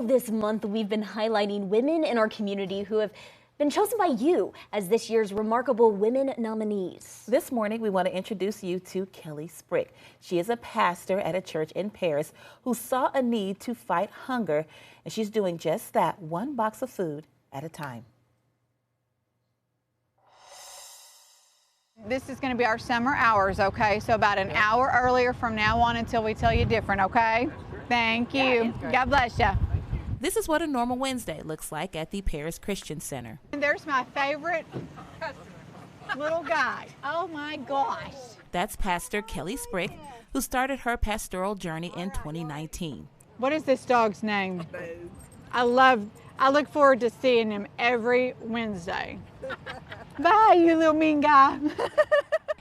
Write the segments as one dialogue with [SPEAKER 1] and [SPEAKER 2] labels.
[SPEAKER 1] All this month, we've been highlighting women in our community who have been chosen by you as this year's Remarkable Women nominees.
[SPEAKER 2] This morning, we want to introduce you to Kellie Sprick. She is a pastor at a church in Paris who saw a need to fight hunger, and she's doing just that, one box of food at a time.
[SPEAKER 3] This is going to be our summer hours, okay? So about an hour earlier from now on until we tell you different, okay? Thank you. God bless you.
[SPEAKER 2] This is what a normal Wednesday looks like at the Paris Christian Center.
[SPEAKER 3] And there's my favorite little guy. Oh my gosh.
[SPEAKER 2] That's Pastor Kellie Sprick, who started her pastoral journey in 2019.
[SPEAKER 3] What is this dog's name? I look forward to seeing him every Wednesday. Bye, you little mean guy.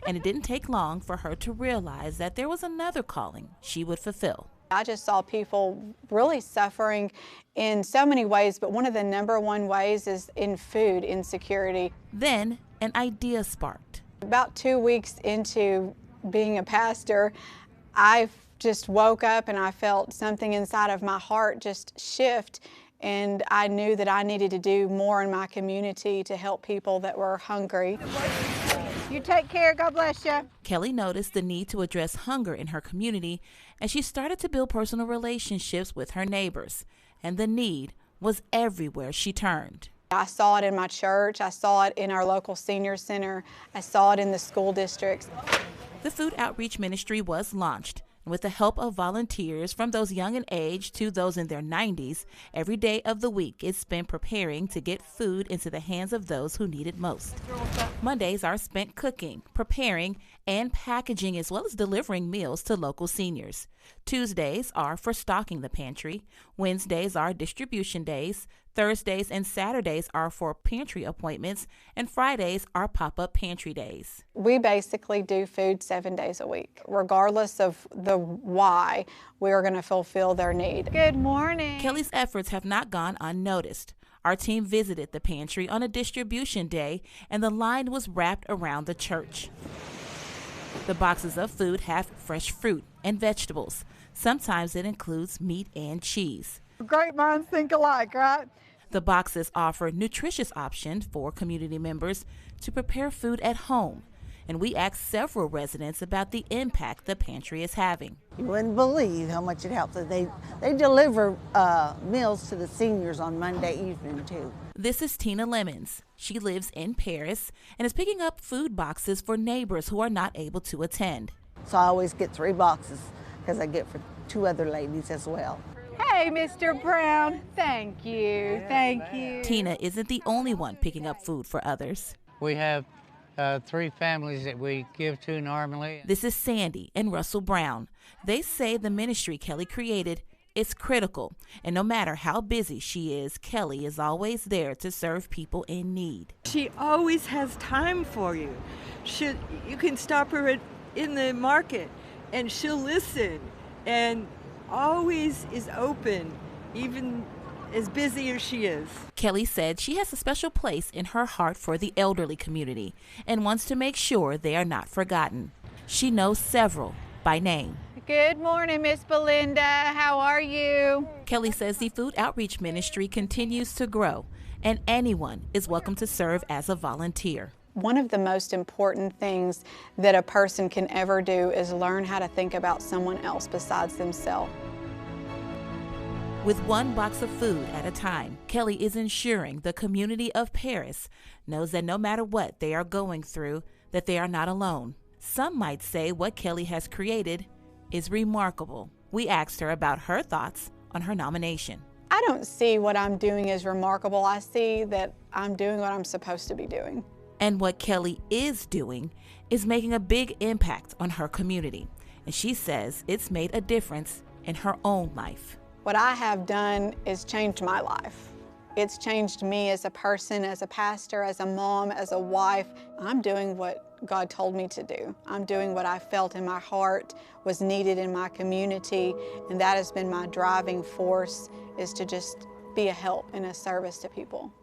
[SPEAKER 2] And it didn't take long for her to realize that there was another calling she would fulfill.
[SPEAKER 3] I just saw people really suffering in so many ways, but one of the #1 ways is in food insecurity.
[SPEAKER 2] Then an idea sparked.
[SPEAKER 3] About 2 weeks into being a pastor, I just woke up and I felt something inside of my heart just shift, and I knew that I needed to do more in my community to help people that were hungry. You take care, God bless you.
[SPEAKER 2] Kellie noticed the need to address hunger in her community, and she started to build personal relationships with her neighbors. And the need was everywhere she turned.
[SPEAKER 3] I saw it in my church, I saw it in our local senior center, I saw it in the school districts.
[SPEAKER 2] The food outreach ministry was launched. With the help of volunteers from those young in age to those in their 90s, every day of the week is spent preparing to get food into the hands of those who need it most. Mondays are spent cooking, preparing, and packaging, as well as delivering meals to local seniors. Tuesdays are for stocking the pantry. Wednesdays are distribution days. Thursdays and Saturdays are for pantry appointments, and Fridays are pop-up pantry days.
[SPEAKER 3] We basically do food 7 days a week. Regardless of the why, we are going to fulfill their need. Good morning.
[SPEAKER 2] Kellie's efforts have not gone unnoticed. Our team visited the pantry on a distribution day, and the line was wrapped around the church. The boxes of food have fresh fruit and vegetables. Sometimes it includes meat and cheese.
[SPEAKER 3] Great minds think alike, right?
[SPEAKER 2] The boxes offer nutritious options for community members to prepare food at home. And we asked several residents about the impact the pantry is having.
[SPEAKER 4] You wouldn't believe how much it helps. They deliver meals to the seniors on Monday evening, too.
[SPEAKER 2] This is Tina Lemons. She lives in Paris and is picking up food boxes for neighbors who are not able to attend.
[SPEAKER 4] So I always get 3 boxes because I get for 2 other ladies as well.
[SPEAKER 3] Hey, Mr. Brown. Thank you. Thank you.
[SPEAKER 2] Tina isn't the only one picking up food for others.
[SPEAKER 5] We have 3 families that we give to normally.
[SPEAKER 2] This is Sandy and Russell Brown. They say the ministry Kellie created is critical, and no matter how busy she is, Kellie is always there to serve people in need.
[SPEAKER 6] She always has time for you. You can stop her in the market and she'll listen, and always is open, even as busy as she is.
[SPEAKER 2] Kellie said she has a special place in her heart for the elderly community and wants to make sure they are not forgotten. She knows several by name.
[SPEAKER 3] Good morning, Miss Belinda. How are you?
[SPEAKER 2] Kellie says the food outreach ministry continues to grow, and anyone is welcome to serve as a volunteer.
[SPEAKER 3] One of the most important things that a person can ever do is learn how to think about someone else besides themselves.
[SPEAKER 2] With one box of food at a time, Kellie is ensuring the community of Paris knows that no matter what they are going through, that they are not alone. Some might say what Kellie has created is remarkable. We asked her about her thoughts on her nomination.
[SPEAKER 3] I don't see what I'm doing as remarkable. I see that I'm doing what I'm supposed to be doing.
[SPEAKER 2] And what Kellie is doing is making a big impact on her community. And she says it's made a difference in her own life.
[SPEAKER 3] What I have done is changed my life. It's changed me as a person, as a pastor, as a mom, as a wife. I'm doing what God told me to do. I'm doing what I felt in my heart was needed in my community, and that has been my driving force, is to just be a help and a service to people.